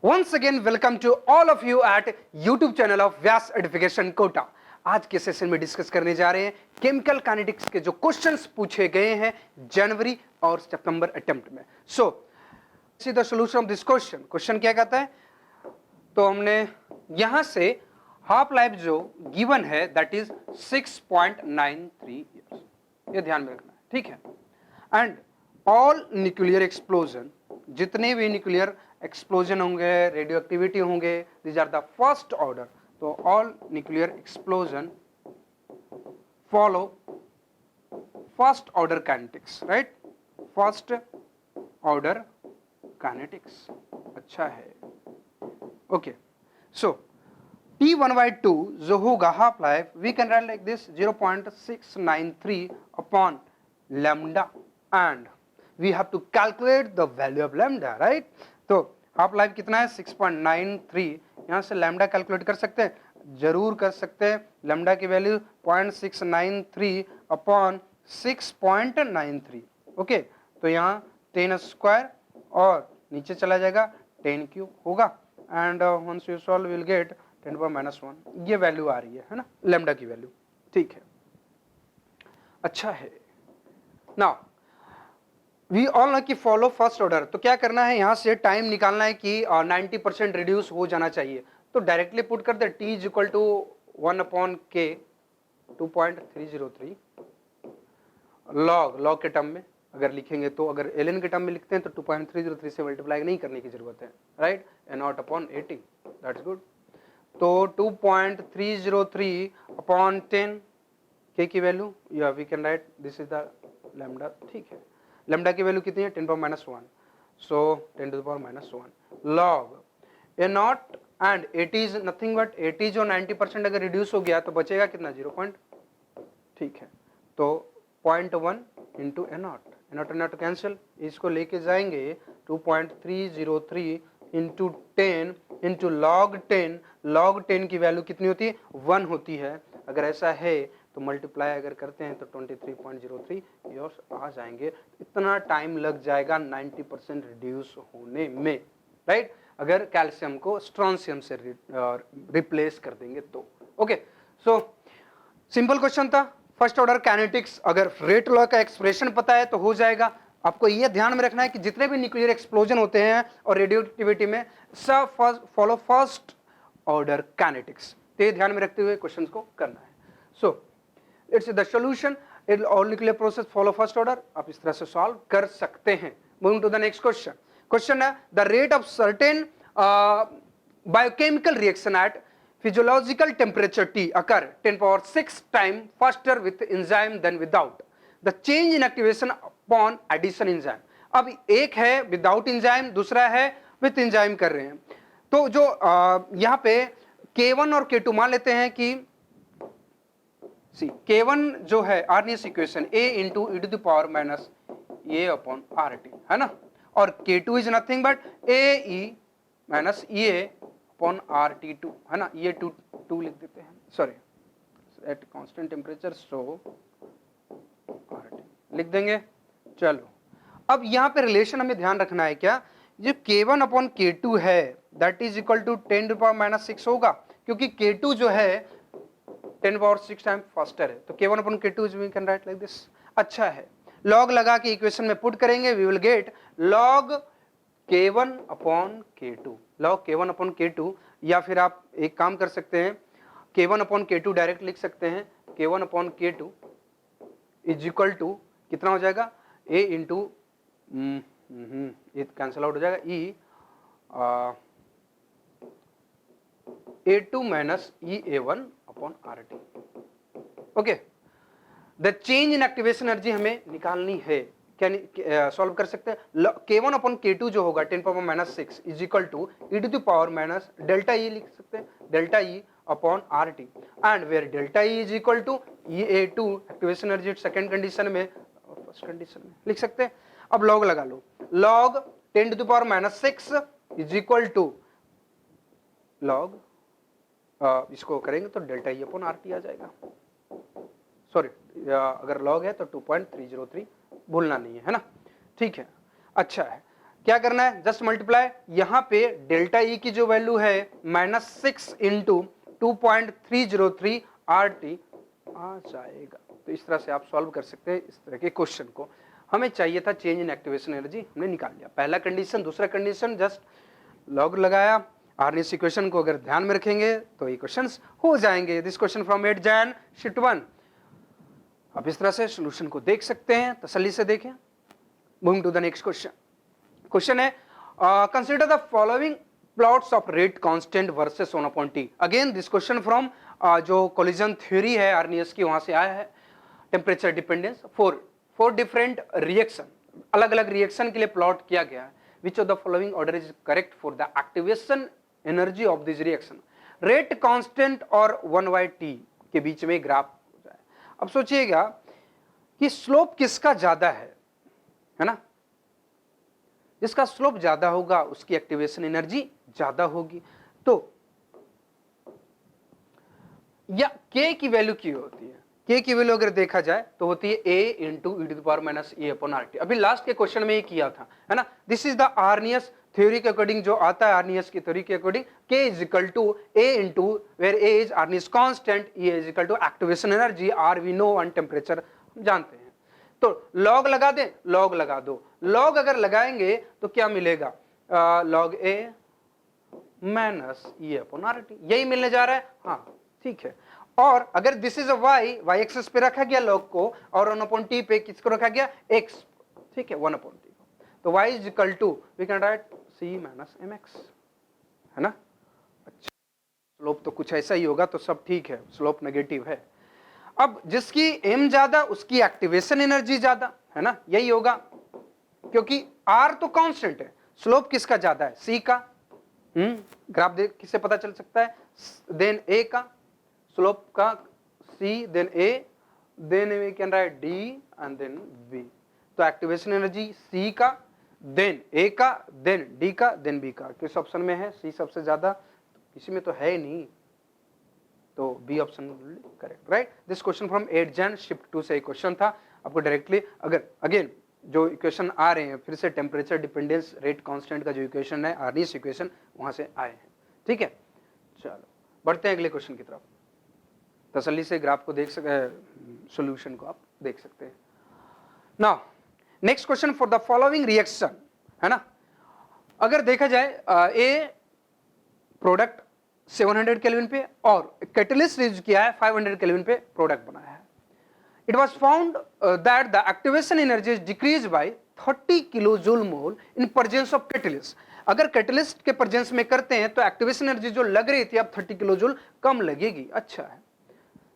Once again, welcome to all of you at YouTube channel of Vyas education Kota. आज के session में discuss करने जा रहे हैं केमिकल काइनेटिक्स के जो क्वेश्चंस पूछे गए हैं जनवरी और सितंबर अटेम्प्ट में। So see the solution of this question क्या कहता है, तो हमने यहां से हाफ लाइफ जो गिवन है दैट इज 6.93 इयर्स, ये ध्यान में रखना है, ठीक है। एंड ऑल न्यूक्लियर एक्सप्लोजन, जितने भी न्यूक्लियर एक्सप्लोजन होंगे, रेडियो एक्टिविटी होंगे, these are the first order. तो all nuclear explosion follow first order kinetics, right, first order kinetics. अच्छा है, ओके। सो T1/2 जो होगा half life, we can write like this 0.693 upon lambda, and we have to calculate the value of lambda, right. तो half life कितना है 6.93, यहां से lambda calculate कर सकते हैं, जरूर कर सकते हैं। लैम्डा की वैल्यू 0.693 अपॉन 6.93, ओके। तो यहाँ 10 स्क्वायर और नीचे चला जाएगा 10 क्यूब होगा, and once you solve will get 10⁻⁻1, ये वैल्यू आ रही है ना, लैम्डा की वैल्यू, ठीक है। अच्छा है। नाउ वी ऑल नो कि फॉलो फर्स्ट ऑर्डर, तो क्या करना है, यहां से टाइम निकालना है कि 90% रिड्यूस हो जाना चाहिए। तो डायरेक्टली पुट कर दे T is equal to 1/K 2.303 log के टर्म में अगर लिखेंगे तो, अगर ln के टर्म में लिखते हैं तो 2.303 से मल्टीप्लाई नहीं करने की जरूरत है, राइट, n0/80, दैट्स गुड। तो 2.303 अपॉन 10 K की वैल्यू, या we can write this is the lambda, ठीक है। लैम्डा की वैल्यू कितनी है 10⁻⁻1, so 10⁻⁻1 log a0, and 80 is nothing but 80 जो 90% अगर रिड्यूस हो गया तो बचेगा कितना 0, ठीक है। तो 0.1 इंटू a0 कैंसिल, इसको लेके जाएंगे 2.303 इंटू 10 इंटू लॉग 10 की वैल्यू कितनी होती है 1 होती है। अगर ऐसा है तो मल्टीप्लाई अगर करते हैं तो 23.03 इयर्स आ जाएंगे। इतना टाइम लग जाएगा 90% रिड्यूस होने में, राइट, अगर कैल्शियम को स्ट्रॉन्शियम से रिप्लेस कर देंगे तो। ओके, सो सिंपल क्वेश्चन था, फर्स्ट ऑर्डर काइनेटिक्स। अगर रेट लॉ का एक्सप्रेशन पता है तो हो जाएगा। आपको यह ध्यान में रखना है कि जितने भी न्यूक्लियर एक्सप्लोजन होते हैं और रेडियो एक्टिविटी में सब फॉलो फर्स्ट ऑर्डर काइनेटिक्स, तो ये ध्यान में रखते हुए क्वेश्चन को करना है। So it's the solution, all nuclear process follow first order, आप इस तरह से सॉल्व कर सकते हैं। Moving to the next question है the rate of certain biochemical reaction at physiological temperature T occur 10⁶ time faster with enzyme than without. The change in activation upon addition enzyme. अब एक है विदाउट इंजाइम, दूसरा है with enzyme कर रहे हैं। तो जो यहाँ पे K1 और K2 मान लेते हैं कि K1 जो है Arrhenius equation A into E to the power minus A upon R T है ना, और K2 is nothing but AE minus A upon RT2 है ना, ये 2 लिख देते हैं, sorry at constant temperature so RT लिख देंगे। चलो अब यहाँ पे रिलेशन हमें ध्यान रखना है क्या, जो K1/K2 है दैट इज इक्वल टू 10⁻⁻6 होगा, क्योंकि K2 जो है 10⁻6 टाइम फास्टर है, तो K1/K2 we can write like this. अच्छा है, लॉग लगा के इक्वेशन में पुट करेंगे, we will get log K1/K2, log K1/K2, या फिर आप एक काम कर सकते हैं K1/K2 डायरेक्ट लिख सकते हैं। K1/K2 इज इक्वल टू कितना हो जाएगा A इंटू ये कैंसिल आउट हो जाएगा A2 minus A1 upon RT। Okay, the change in activation energy हमें निकालनी है, क्या सॉल्व कर सकते हैं। K1/K2 जो होगा 10⁻⁻6 is equal to E to the power minus delta E लिख सकते हैं, delta E upon RT, and where delta E is equal to A2 activation energy second condition में, फर्स्ट कंडीशन में लिख सकते हैं। अब लॉग लगा लो, log 10⁻⁻6 is equal to log, इसको करेंगे तो डेल्टा ई अपॉन RT आ जाएगा, सॉरी अगर लॉग है तो 2.303 भूलना नहीं है ना, ठीक है। अच्छा है, क्या करना है, जस्ट मल्टीप्लाई, यहां पे डेल्टा ई की जो वैल्यू है -6 इंटू 2.303 RT आ जाएगा। तो इस तरह से आप सॉल्व कर सकते हैं इस तरह के क्वेश्चन को। हमें चाहिए था चेंज इन एक्टिवेशन एनर्जी, हमने निकाल लिया। पहला कंडीशन, दूसरा कंडीशन, जस्ट लॉग लगाया। आर्नियस इक्वेशन को अगर ध्यान में रखेंगे तो ये क्वेश्चंस हो जाएंगे। This question from 8 Jan shift 1। आप इस तरह से सॉल्यूशन को देख सकते हैं, तसल्ली से देखें। Moving to the next question. Question है consider the following plots of rate constant versus 1/T। Again this question from जो कोलिजन थ्योरी है आर्नियस की, वहां से आया है। Temperature dependence four different reaction, अलग अलग रिएक्शन के लिए प्लॉट किया गया है। Which of the following order is correct for the activation energy of this reaction. Rate constant और 1/T के बीच में ग्राफ हो जाए। अब सोचिएगा कि स्लोप किसका ज्यादा है ना, जिसका स्लोप ज्यादा होगा उसकी एक्टिवेशन एनर्जी ज्यादा होगी। तो या K की वैल्यू की होती है, K की वैल्यू अगर देखा जाए तो होती है A इंटू e⁻⁻⁸ अभी लास्ट के क्वेश्चन में ये किया था, है ना। This is the Arrhenius theory के अकॉर्डिंग जो आता है, आर्नियस की थ्योरी के according K is equal to A into where A is Arrhenius constant, E is equal to activation energy, R we know and temperature हम जानते हैं। तो लॉग लगा दें, लॉग लगा दो। लॉग अगर लगाएंगे तो क्या मिलेगा, लॉग A माइनस E/RT, यही मिलने जा रहा है। हाँ ठीक है। और अगर this is a y axis पे रखा गया लॉग को, और 1/T पे किसको रखा गया, x, ठीक है, 1/T। तो y is equal to we can write c minus mx, है ना। अच्छा, स्लोप तो कुछ ऐसा ही होगा, तो सब ठीक है, स्लोप नेगेटिव है। अब जिसकी m ज्यादा उसकी एक्टिवेशन एनर्जी ज्यादा, है ना, यही होगा, क्योंकि r तो कांस्टेंट है। स्लोप किसका ज्यादा है, c का। ग्राफ देख किससे पता चल सकता है, देन a का, स्लोप का c, then a, then we can write d and then b। तो एक्टिवेशन एनर्जी c का, देन a का, देन d का, देन b का। किस ऑप्शन में है, c सबसे ज्यादा, किसी में तो है ही नहीं, तो B option correct, right. This question from 8 Jan shift 2 से एक क्वेश्चन था। आपको डायरेक्टली अगर अगेन जो इक्वेशन आ रहे हैं फिर से टेम्परेचर डिपेंडेंस रेट कांस्टेंट का जो इक्वेशन है, आर्नियस इक्वेशन, वहां से आए हैं, ठीक है। चलो बढ़ते हैं अगले क्वेश्चन की तरफ। तसल्ली से ग्राफ को देख सके, सॉल्यूशन को आप देख सकते हैं। Now next question for the following reaction, है ना। अगर देखा जाए ए प्रोडक्ट 700 केल्विन पे और कैटलिस्ट यूज किया है 500 केल्विन पे प्रोडक्ट बनाया है। It was found that the activation energy is decrease by 30 kilojoule mole in presence of catalyst. अगर कैटलिस्ट के प्रेजेंस में करते हैं तो एक्टिवेशन एनर्जी जो लग रही थी अब 30 किलोजूल कम लगेगी। अच्छा है,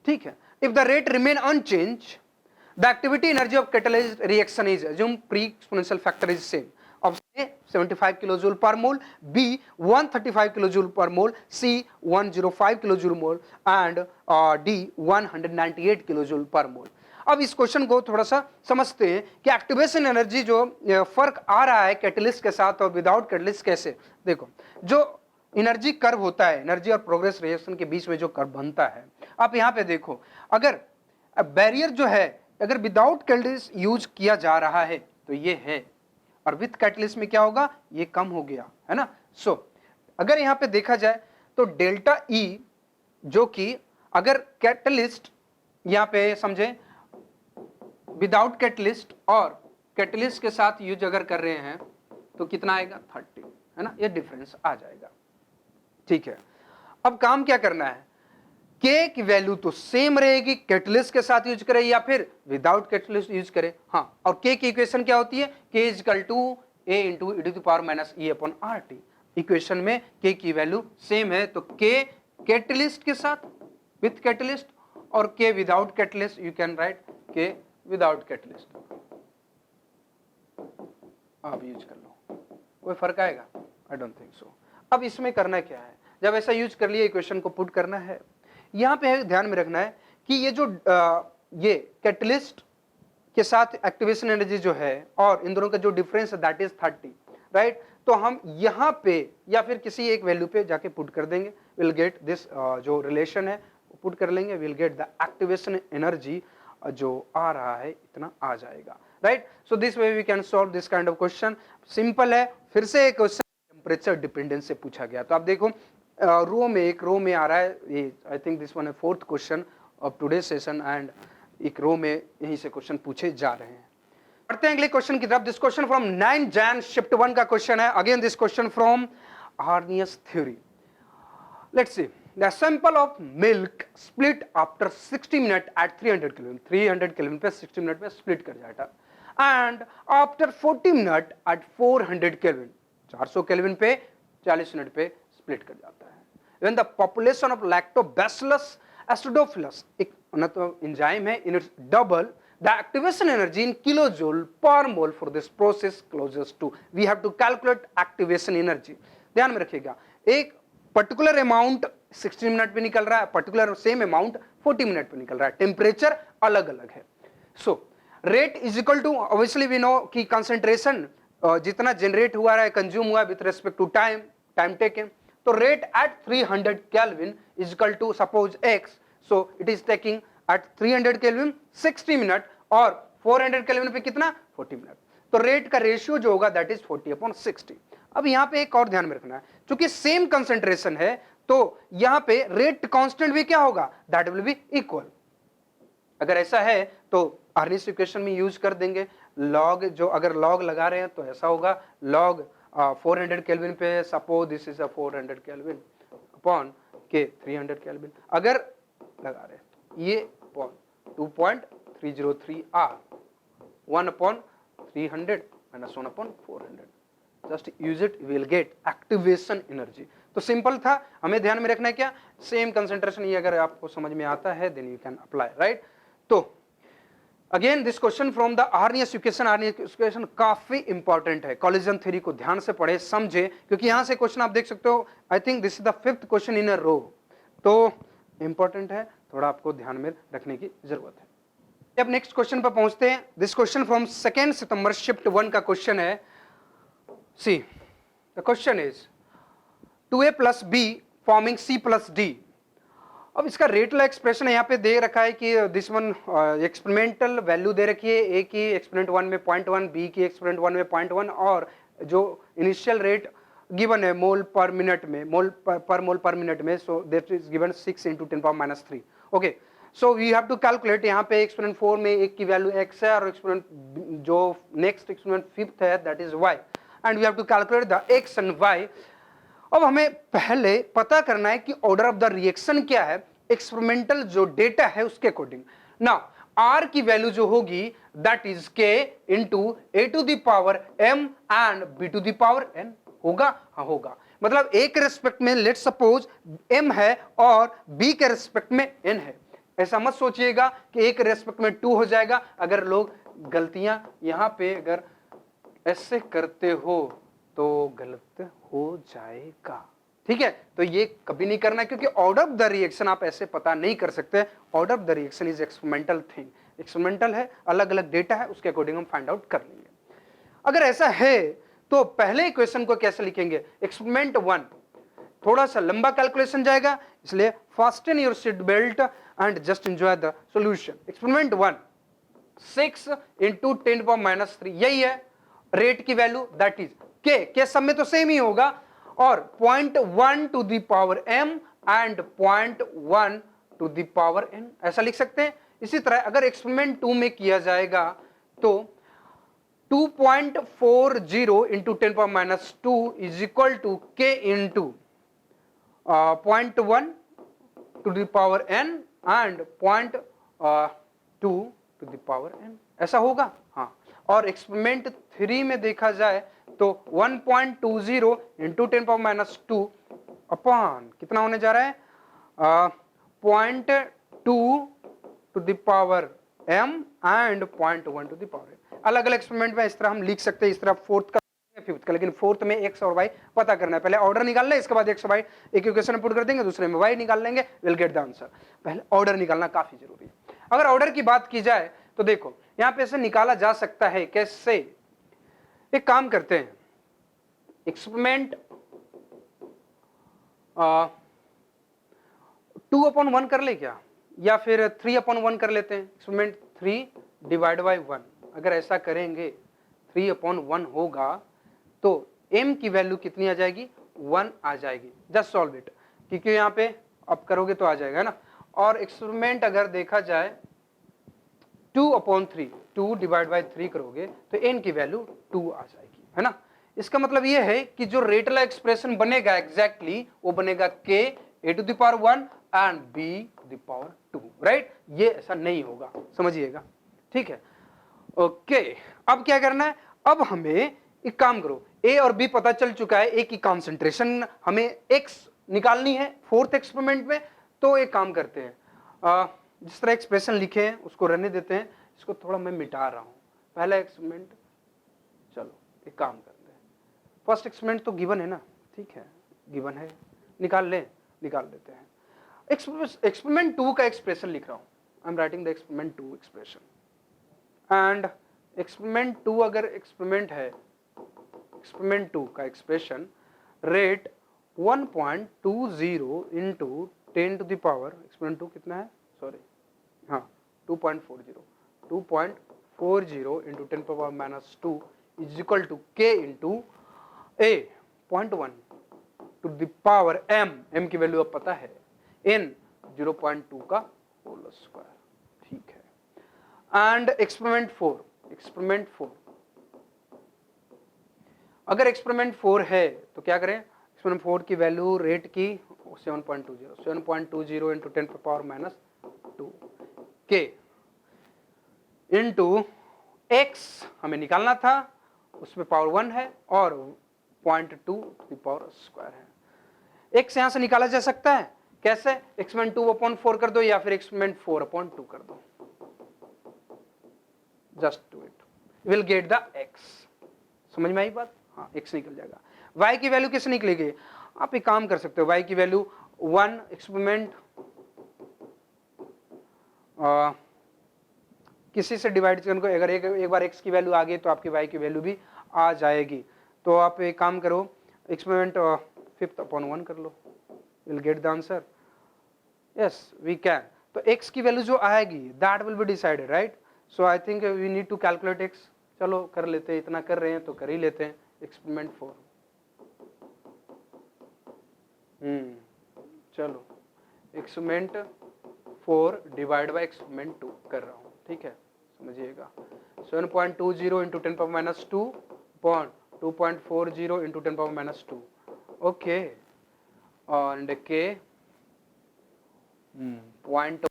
ठीक है। If the rate remain unchange the activity energy of catalyst reaction is assume pre exponential factor is same. Option A 75 kilojoule per mole, B 135 kilojoule per mole, C 105 kilojoule mole and D 198 kilojoule per mole. अब इस question को थोड़ा सा समझते हैं कि activation energy जो फर्क आ रहा है कैटलिस्ट के साथ और विदाउट कैटलिस्ट कैसे। देखो जो एनर्जी कर्व होता है, एनर्जी और प्रोग्रेस रिएक्शन के बीच में जो कर्व बनता है, आप यहाँ पे देखो, अगर बैरियर जो है अगर विदाउट कैटलिस्ट यूज किया जा रहा है तो ये है, और विथ कैटलिस्ट में क्या होगा, ये कम हो गया, है ना। सो अगर यहाँ पे देखा जाए तो डेल्टा ई जो कि अगर कैटलिस्ट यहाँ पे समझे विदाउट कैटलिस्ट और कैटलिस्ट के साथ यूज अगर कर रहे हैं तो कितना आएगा 30, है ना, ये डिफरेंस आ जाएगा, ठीक है। अब काम क्या करना है, K की वैल्यू तो सेम रहेगी कैटलिस्ट के साथ यूज करे या फिर विदाउट कैटलिस्ट यूज करे। हाँ, और K की इक्वेशन क्या होती है, K is equal to A into e⁻⁻⁸ equation में K की वैल्यू सेम है, तो K कैटलिस्ट के साथ विथ कैटलिस्ट और K without catalyst, you can write K without catalyst, आप यूज कर लो, कोई फर्क आएगा, आई डोंट थिंक सो। अब इसमें करना क्या है, जब ऐसा यूज कर लिया इक्वेशन को पुट करना है। यहां पे ध्यान में रखना है कि ये जो ये कैटलिस्ट के साथ एक्टिवेशन एनर्जी जो है और इन दोनों का जो डिफरेंस है दैट इज 30, राइट। तो हम यहां पे या फिर किसी एक वैल्यू पे जाके पुट कर देंगे, विल गेट दिस जो रिलेशन है पुट कर लेंगे, will get the activation energy जो आ रहा है इतना आ जाएगा, right. So this way we can solve this kind of question. Simple है। फिर से एक क्वेश्चन टेम्परेचर डिपेंडेंस से पूछा गया, तो आप देखो एक रो में आ रहा है ये, आई थिंक दिस वन है 4th question of today session, and एक रो में यहीं से क्वेश्चन पूछे जा रहे हैं। पढ़ते हैं अगले क्वेश्चन की तरफ। This question from 9 Jan shift 1 का क्वेश्चन है। Again this question from Arrhenius theory. Let's see the sample of milk split after 60 minute at 300 kelvin. 300 kelvin पे 60 मिनट में स्प्लिट कर जाता, and after 40 minute at 400 kelvin, 400 kelvin पे 40 minute पे split कर जाता है। When the population of lactobacillus acidophilus, एक एंजाइम है, in its double the activation energy in kilojoule per mole for this process closest to, we have to calculate activation energy। ध्यान में रखिएगा, एक पर्टिकुलर अमाउंट 60 मिनट पे निकल रहा है, पर्टिकुलर सेम अमाउंट 40 मिनट पे निकल रहा है, टेम्परेचर अलग अलग है। So rate is equal to, obviously we know कि कंसंट्रेशन जितना जनरेट हुआ है, कंज्यूम हुआ है with respect to time taken, तो rate at 300 kelvin is equal to suppose x, so it is taking at 300 kelvin 60 minute, और 400 kelvin पे कितना 40 मिनट, तो रेट का रेशियो जो होगा दैट इज 40/60। अब यहां पे एक और ध्यान में रखना है, क्योंकि सेम कंसंट्रेशन है तो यहां पे रेट कांस्टेंट भी क्या होगा, दैट विल बी इक्वल। अगर ऐसा है तो आर्नियस इक्वेशन में यूज कर देंगे लॉग, जो अगर लॉग लगा रहे हैं तो ऐसा होगा लॉग 400 केल्विन पे, suppose this is 400 kelvin upon के 300 केल्विन, अगर लगा रहे हैं ये 2.303 R 1/300 minus 1/400, just use it, you will get activation energy। तो सिंपल था, हमें ध्यान में रखना है क्या, सेम कंसंट्रेशन, ये अगर आपको समझ में आता है then you can apply, right. तो again this question from the Arrhenius equation. Arrhenius equation काफी इंपॉर्टेंट है, कॉलिजन थ्योरी को ध्यान से पढ़े समझे, क्योंकि यहां से क्वेश्चन आप देख सकते हो, I think this is the 5th question in a row, तो इंपॉर्टेंट है, थोड़ा आपको ध्यान में रखने की जरूरत है। अब नेक्स्ट क्वेश्चन पर पहुंचते हैं। This question from 2 September shift 1 का क्वेश्चन है। See the question is 2a + b forming c + d। अब इसका रेट ला एक्सप्रेशन यहाँ पे दे रखा है कि दिस वन एक्सपेरिमेंटल वैल्यू दे रखी है, a की एक्सपेरिमेंट 1 में 0.1, b की एक्सपेरिमेंट 1 में 0.1, और जो इनिशियल रेट गिवन है मोल पर मिनट में, मोल पर मिनट में, so that is given 6 × 10⁻³ okay. So we have to calculate, यहाँ पे एक्सपेरिमेंट 4 में एक की वैल्यू x है, और एक्सपेरिमेंट जो नेक्स्ट एक्सपेरिमेंट 5th है that is y, and we have to calculate the x and y। अब हमें पहले पता करना है कि ऑर्डर ऑफ द रिएक्शन क्या है, एक्सपेरिमेंटल जो डेटा है उसके अकॉर्डिंग। नाउ R की वैल्यू जो होगी that is K × a⁻m and b⁻n होगा, हाँ होगा, मतलब A के रेस्पेक्ट में लेट्स सपोज m है और B के रेस्पेक्ट में n है। ऐसा मत सोचिएगा कि A के रेस्पेक्ट में 2 हो जाएगा, अगर लोग गलतियां यहां पे अगर ऐसे करते हो तो गलत हो जाएगा, ठीक है। तो ये कभी नहीं करना, क्योंकि ऑर्डर ऑफ द रिएक्शन आप ऐसे पता नहीं कर सकते। Order of the reaction is experimental thing, experimental है, अलग अलग डेटा है, उसके अकॉर्डिंग हम फाइंड आउट कर लेंगे। अगर ऐसा है तो पहले इक्वेशन को कैसे लिखेंगे, एक्सपेरिमेंट 1 थोड़ा सा लंबा कैलकुलेशन जाएगा, इसलिए fasten your seat belt and just enjoy the solution. Experiment 1 6 × 10⁻³ यही है रेट की वैल्यू, दैट इज के सब में तो सेम ही होगा, और 0.1 to the power m and 0.1 to the power n ऐसा लिख सकते हैं। इसी तरह अगर एक्सपेरिमेंट 2 में किया जाएगा तो 2.40 × 10⁻² is equal to k × 0.1 to the power n and 0.2 to the power n ऐसा होगा, हाँ। और एक्सपेरिमेंट 3 में देखा जाए तो 1.20 × 10⁻² अपॉन कितना होने जा रहा है 0.2 to the power m and 0.1 to the power n। अलग अलग एक्सपेरिमेंट में इस तरह हम लिख सकते हैं, इस तरह 4th का 5th का, लेकिन 4th में x और y पता करना है। पहले ऑर्डर निकालना है, इसके बाद x और y एक इक्वेशन में पुट कर देंगे, दूसरे में y निकाल लेंगे, विल गेट द आंसर। पहले ऑर्डर निकालना काफी जरूरी है। अगर ऑर्डर की बात की जाए तो देखो यहां पे ऐसे निकाला जा सकता है, कैसे, एक काम करते हैं, एक्सपेरिमेंट 2/1 कर ले क्या, या फिर 3/1 कर लेते हैं। एक्सपेरिमेंट 3 डिवाइड बाई 1, अगर ऐसा करेंगे 3/1 होगा तो m की वैल्यू कितनी आ जाएगी, 1 आ जाएगी। जस्ट सॉल्व इट, क्योंकि यहाँ पे अब करोगे तो आ जाएगा ना। और एक्सपेरिमेंट अगर देखा जाए 2/3, 2 डिवाइड बाई 3 करोगे तो n की वैल्यू 2 आ जाएगी, है ना। इसका मतलब ये है कि जो रेट वाला एक्सप्रेशन बनेगा एग्जैक्टली वो बनेगा k a⁻1 and b⁻2, right. ये ऐसा नहीं होगा, समझिएगा, ठीक है। ओके, अब क्या करना है, अब हमें एक काम करो, a और b पता चल चुका है, a की कॉन्सेंट्रेशन हमें x निकालनी है फोर्थ एक्सपेरिमेंट में। तो एक काम करते हैं, जिस तरह एक्सप्रेशन लिखे हैं उसको रहने देते हैं, इसको थोड़ा मैं मिटा रहा हूं। पहला एक्सपेरिमेंट, चलो एक काम करते हैं, फर्स्ट एक्सपेरिमेंट तो गिवन है ना, ठीक है, गिवन है, निकाल लेते हैं। एक्सपेरिमेंट 2 का एक्सप्रेशन लिख रहा हूं, I am writing the experiment 2 expression. And experiment 2 अगर एक्सपेरिमेंट है, एक्सपेरिमेंट 2 का expression rate 1.20 into 10 to the power, experiment 2 कितना है, सॉरी, हाँ 2.40 into 10 power -2 is equal to k into a 0.1 to the power m की वैल्यू अब पता है, n 0.2 का होल स्क्वायर, ठीक है। एंड एक्सपेरिमेंट 4, अगर एक्सपेरिमेंट 4 है तो क्या करें, एक्सपेरिमेंट 4 की वैल्यू रेट की 7.20 into 10 power -2 k into x हमें निकालना था, उसमें पावर 1 है और 0.2 पावर स्क्वायर है। x यहां से निकाला जा सकता है, कैसे, एक्सपेरिमेंट 2/4 कर दो या फिर एक्सपेरिमेंट 4/2 कर दो, just do it, will get the x। समझ में आई बात, हाँ x निकल जाएगा। y की वैल्यू किससे निकलेगी, आप एक काम कर सकते हो, y की वैल्यू 1 एक्सपेरिमेंट किसी से डिवाइड करने को, अगर एक बार x की वैल्यू आ गई तो आपकी y की वैल्यू भी आ जाएगी। तो आप एक काम करो, एक्सपेरिमेंट 5/1 कर लो, will get the answer, yes we can. तो x की वैल्यू जो आएगी that will be decided, right. So I think we need to calculate x, चलो कर लेते हैं, इतना कर रहे हैं तो कर ही लेते हैं। एक्सपेरिमेंट 4, चलो एक्सपेरिमेंट 4 डिवाइड बाय एक्सपेरिमेंट 2 कर रहा हूं, ठीक है, समझिएगा। 7.20 into 10 power -2 upon 2.40 into 10 power -2, okay, and के पॉइंट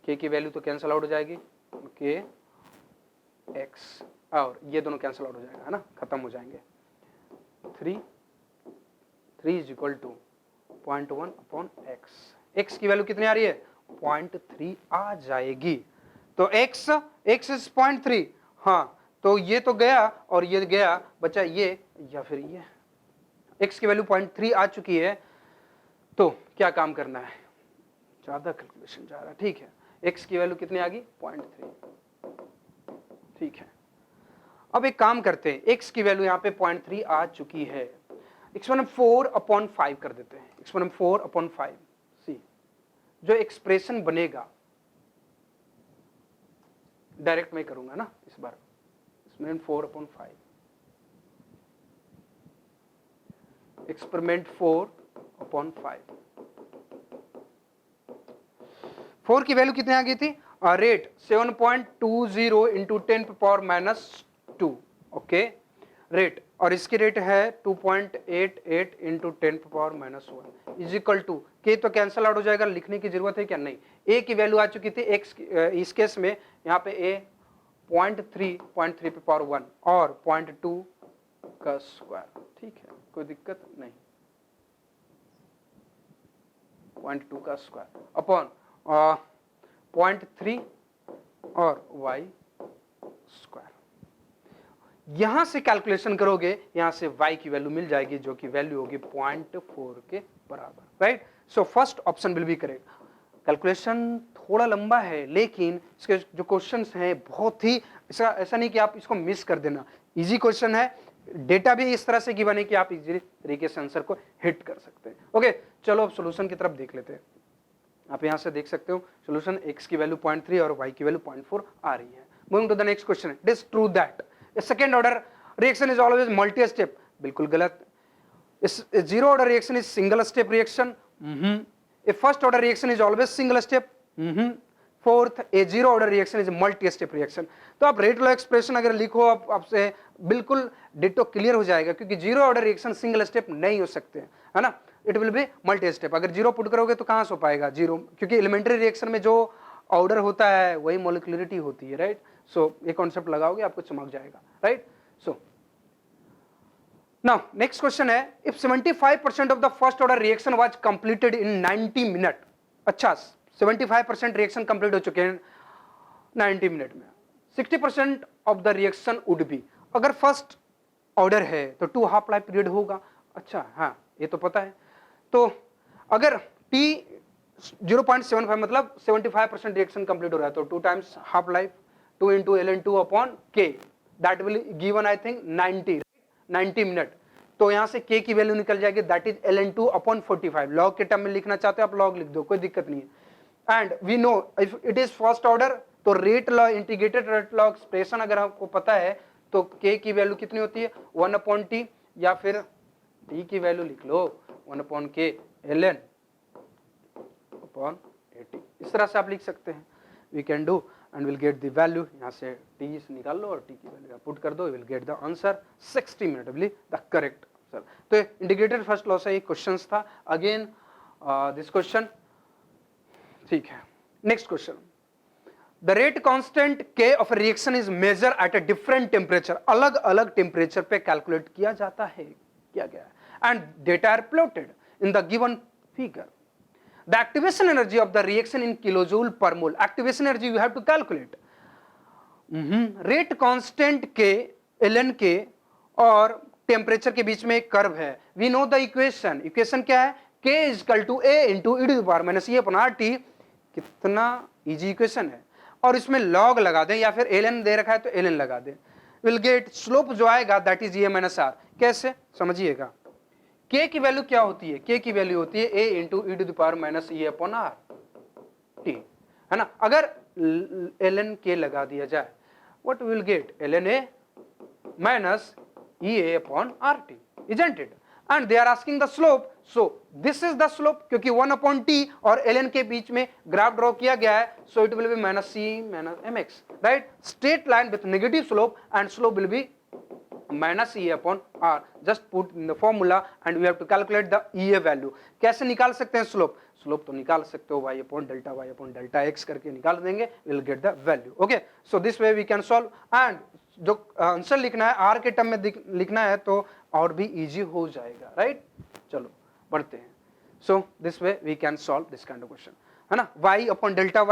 के की वैल्यू तो कैंसल आउट हो जाएगी, के एक्स, और ये दोनों कैंसल आउट हो जाएगा, है ना, खत्म हो जाएंगे। 3 is equal to 0.1 upon X की वैल्यू कितनी आ रही है, 0.3 आ जाएगी। तो x इज 0.3, हाँ, तो ये तो गया और ये गया, बचा ये या फिर ये। x की वैल्यू 0.3 आ चुकी है, तो क्या काम करना है, ज्यादा कैलकुलेशन जा रहा है, ठीक है। x की वैल्यू कितनी आ गई, 0.3, ठीक है। अब एक काम करते हैं, x की वैल्यू यहाँ पे 0.3 आ चुकी है, एक्सपेरिमेंट 4/5 कर देते हैं, एक्सपेरिमेंट 4/5, सी जो एक्सप्रेशन बनेगा, डायरेक्ट मैं करूंगा ना इस बार, एक्सपेरिमेंट 4/5, एक्सपेरिमेंट 4/5, 4 की वैल्यू कितनी आ गई थी, rate 7.20 into 10 power -2, okay, rate, और इसकी रेट है 2.88 into 10 power -1 is equal to, के तो कैंसल आउट हो जाएगा, लिखने की जरूरत है क्या, नहीं। ए की वैल्यू आ चुकी थी, एक्स इस केस में यहाँ पे ए 0.3 पे पावर 1 और 0.2 का स्क्वायर, ठीक है, कोई दिक्कत नहीं, 0.2 का स्क्वायर अपॉन 0.3 और y स्क्वायर। यहां से कैलकुलेशन करोगे, यहां से y की वैल्यू मिल जाएगी, जो कि वैल्यू होगी 0.4 के बराबर, right. So first option will be correct. Calculation थोड़ा लंबा है, लेकिन इसके जो क्वेश्चंस हैं बहुत ही ऐसा नहीं कि आप इसको मिस कर देना, इजी क्वेश्चन है, डेटा भी इस तरह से गिवन है कि आप इजी तरीके से आंसर को हिट कर सकते हैं। ओके, चलो अब सॉल्यूशन की तरफ देख लेते हैं। आप यहाँ से देख सकते हो सोल्यूशन x की वैल्यू 0.3 और y की वैल्यू 0.4 आ रही है। Moving to the next question, it is true that second order reaction is always multi step, बिल्कुल गलत। Zero order reaction is single step reaction, A first order reaction is always single step, fourth A zero order reaction is multi step reaction. तो आप rate law expression अगर लिखो आप आपसे बिल्कुल ditto clear हो जाएगा, क्योंकि zero order reaction single step नहीं हो सकते हैं, है ना, it will be multi step. अगर जीरो पुट करोगे तो कहां से हो पाएगा जीरो, क्योंकि एलिमेंट्री रिएक्शन में जो ऑर्डर होता है वही मॉलिक्यूलरिटी होती है, राइट। सो ये कॉन्सेप्ट लगाओगे आपको चमक जाएगा, right. So now next question है, if 75% of the first order reaction was completed in 90 minute, अच्छा 75% रिएक्शन कंप्लीट हो चुके हैं 90 मिनट में, 60% of the reaction would be, अगर फर्स्ट ऑर्डर है तो 2 हाफ लाइफ पीरियड होगा, अच्छा हाँ ये तो पता है। तो अगर t 0.75 मतलब 75% रिएक्शन कंप्लीट हो रहा है, तो 2 times half life 2 into ln2 upon k, that will given I think 90 minute. तो यहां से k की वैल्यू निकल जाएगी, that is ln2 upon 45। Log के टर्म में लिखना चाहते हो आप लॉग लिख दो, कोई दिक्कत नहीं है। And we know if it is first order, तो rate law integrated rate law expression अगर आपको पता है तो k की वैल्यू कितनी होती है 1 अपॉन t, या फिर t की वैल्यू लिख लो 1 अपॉन k ln अपॉन 80, इस तरह से आप लिख सकते हैं। We can do and will get the value, यहाँ से t से निकाल लो और t की वैल्यू पुट कर दो, will get the answer 60 minute will the correct answer. तो इंटीग्रेटेड फर्स्ट लॉ से ये क्वेश्चंस था। अगेन दिस क्वेश्चन, ठीक है। Next question, the rate constant k of reaction is measure at a different temperature, अलग अलग टेम्परेचर पे calculate किया जाता है, किया गया है, and data are plotted in the given figure. The activation energy of the reaction in kilojoule per mole, activation energy you have to calculate, rate constant k ln k और temperature के बीच में एक कर्व है। We know the equation, equation क्या है, k is equal to a into e to the power minus e upon rt, कितना easy equation है, और इसमें लॉग लगा दें या फिर ln दे रखा है तो ln लगा दें, विल गेट स्लोप जो आएगा that is e minus r। कैसे समझिएगा, k की वैल्यू क्या होती है, k की वैल्यू होती है a into E to the power minus e upon r t, है ना। अगर ln k लगा दिया जाए, what will get ln a minus e a upon r t, isn't it? And they are asking the slope, so this is the slope, क्योंकि 1 upon t और ln के बीच में ग्राफ ड्रॉ किया गया है, so it will be minus c minus mx, right? Straight line with negative slope and slope will be minus E upon R. Just put in the formula and we have to calculate the EA value. कैसे निकाल सकते हैं slope, slope तो निकाल सकते हो y upon delta x करके निकाल देंगे, we'll get the value. Okay, so this way we can solve, and जो आंसर लिखना है r के टर्म में लिखना है तो और भी इजी हो जाएगा, राइट। चलो बढ़ते हैं। so this way we can solve this kind of question, है ना। y upon delta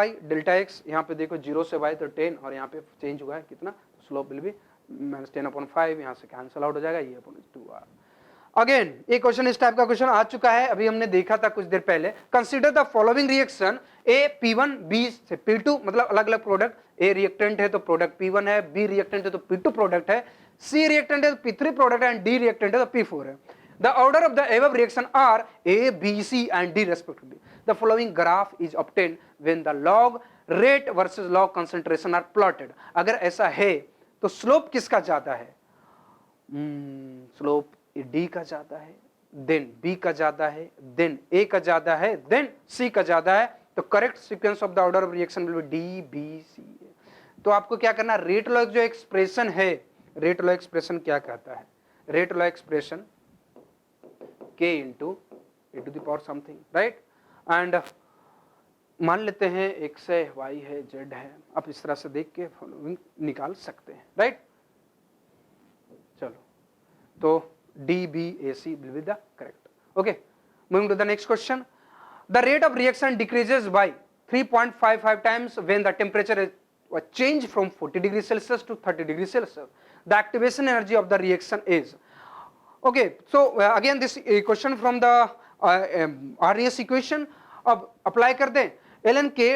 x, यहाँ पे देखो 0 से y तो 10 और यहाँ पे चेंज हुआ है कितना, slope will be minus 10 upon 5, यहाँ से कैंसिल आउट हो जाएगा, ये अपॉन 2r। अगेन एक क्वेश्चन इस टाइप का क्वेश्चन आ चुका है, अभी हमने देखा था कुछ देर पहले। Consider the following reaction, A P1 B से P2, मतलब अलग अलग प्रोडक्ट, ए रिएक्टेंट है तो प्रोडक्ट P1 है, बी रिएक्टेंट है तो P2 प्रोडक्ट है, सी रिएक्टेंट है तो P3 प्रोडक्ट है, एंड डी रिएक्टेंट है तो P4 है। The order of the above reaction are A, B, C and D respectively. The following graph is obtained when the log rate versus log concentration are plotted. अगर ऐसा है तो slope किसका ज्यादा है, स्लोप डी का ज्यादा है, देन बी का ज्यादा है, देन ए का ज्यादा है, देन सी का ज्यादा है, तो correct sequence of the order of reaction will be D B C. तो आपको क्या करना, रेट लॉ जो एक्सप्रेशन है, रेट लॉ एक्सप्रेशन क्या कहता है, rate law expression k into A to the power something, right. And मान लेते हैं x है, y है, z है, आप इस तरह से देख के फॉलोइंग निकाल सकते हैं, राइट। चलो तो D B A C will be the correct. Okay, moving to the next question, the rate of reaction decreases by 3.55 times when the temperature is change from 40 degree celsius to 30 degree celsius. The activation energy of the reaction is, okay, so again this equation from the RES equation अब apply कर दें, ln k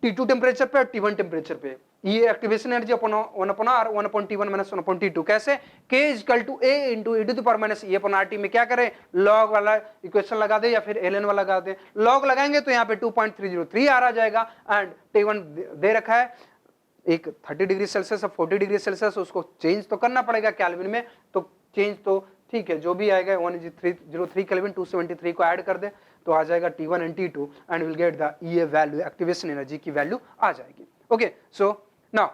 T2 temperature पे और T1 temperature पे, ये activation energy upon 1/r 1/T1 minus 1/T2 कैसे, K equal to A into e to the power minus E upon RT में क्या करें, लॉग वाला इक्वेशन लगा दे या फिर ln वाला लगा दे। लॉग लगाएंगे तो यहाँ पे 2.303 आ जाएगा एंड T1 दे रखा है एक 30 डिग्री सेल्सियस और 40 डिग्री सेल्सियस, उसको चेंज तो करना पड़ेगा केल्विन में, तो चेंज तो ठीक है जो भी आएगा 1303 केल्विन 273 को ऐड कर दे तो आ जाएगा T1 and T2 and will get the EA value, activation energy की वैल्यू आ जाएगी। Okay, so now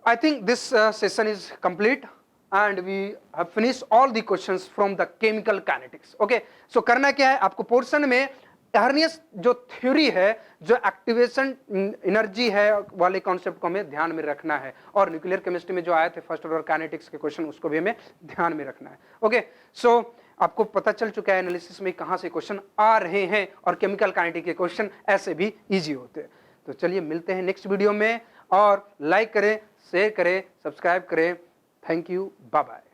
I think this session is complete and we have finished all the questions from the chemical kinetics. Okay, so करना क्या है आपको portion में अर्नियस जो theory है, जो एक्टिवेशन एनर्जी है वाले कॉन्सेप्ट को हमें ध्यान में रखना है, और न्यूक्लियर केमिस्ट्री में जो आए थे फर्स्ट ऑर्डर काइनेटिक्स के क्वेश्चन उसको भी हमें ध्यान में रखना है। ओके, सो आपको पता चल चुका है एनालिसिस में कहां से क्वेश्चन आ रहे हैं और केमिकल काइनेटिक्स के क्वेश्चन ऐसे भी इजी होते हैं। तो चलिए मिलते हैं नेक्स्ट वीडियो में, और लाइक करें, शेयर करें, सब्सक्राइब करें। Thank you, bye bye.